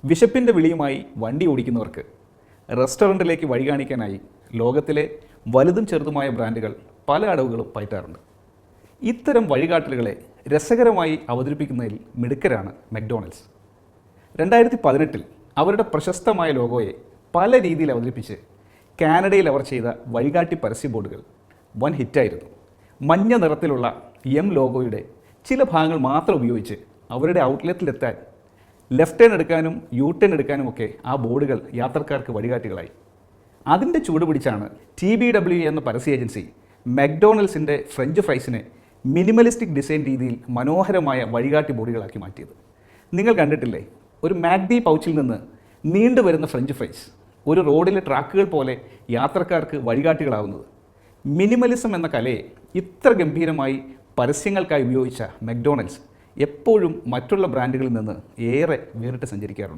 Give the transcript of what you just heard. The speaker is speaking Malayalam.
വിശപ്പിൻ്റെ വിളിയുമായി വണ്ടി ഓടിക്കുന്നവർക്ക് റെസ്റ്റോറൻറ്റിലേക്ക് വഴി കാണിക്കാനായി ലോകത്തിലെ വലുതും ചെറുതുമായ ബ്രാൻഡുകൾ പല അടവുകളും പയറ്റാറുണ്ട്. ഇത്തരം വഴികാട്ടലുകളെ രസകരമായി അവതരിപ്പിക്കുന്നതിൽ മിടുക്കരാണ് മക്ഡൊണാൾഡ്സ്. 2018 അവരുടെ പ്രശസ്തമായ ലോഗോയെ പല രീതിയിൽ അവതരിപ്പിച്ച് കാനഡയിൽ അവർ ചെയ്ത വഴികാട്ടി പരസ്യ ബോർഡുകൾ വൻ ഹിറ്റായിരുന്നു. മഞ്ഞ നിറത്തിലുള്ള ലോഗോയുടെ ചില ഭാഗങ്ങൾ മാത്രം ഉപയോഗിച്ച് അവരുടെ ഔട്ട്ലെറ്റിലെത്താൻ ലെഫ്റ്റ് ടേൺ എടുക്കാനും യു ടേൺ എടുക്കാനുമൊക്കെ ആ ബോർഡുകൾ യാത്രക്കാർക്ക് വഴികാട്ടികളായി. അതിൻ്റെ ചൂട് പിടിച്ചാണ് TBW എന്ന പരസ്യ ഏജൻസി മക്ഡൊണാൾഡ്സിൻ്റെ ഫ്രഞ്ച് ഫ്രൈസിനെ മിനിമലിസ്റ്റിക് ഡിസൈൻ രീതിയിൽ മനോഹരമായ വഴികാട്ടി ബോർഡുകളാക്കി മാറ്റിയത്. നിങ്ങൾ കണ്ടിട്ടില്ലേ, ഒരു മാഗ്ഡി പൗച്ചിൽ നിന്ന് നീണ്ടു വരുന്ന ഫ്രഞ്ച് ഫ്രൈസ് ഒരു റോഡിലെ ട്രാക്കുകൾ പോലെ യാത്രക്കാർക്ക് വഴികാട്ടികളാവുന്നത്. മിനിമലിസം എന്ന കലയെ ഇത്ര ഗംഭീരമായി പരസ്യങ്ങൾക്കായി ഉപയോഗിച്ച മക്ഡൊണാൾഡ്സ് എപ്പോഴും മറ്റുള്ള ബ്രാൻഡുകളിൽ നിന്ന് ഏറെ വേറിട്ട് സഞ്ചരിക്കാറുണ്ട്.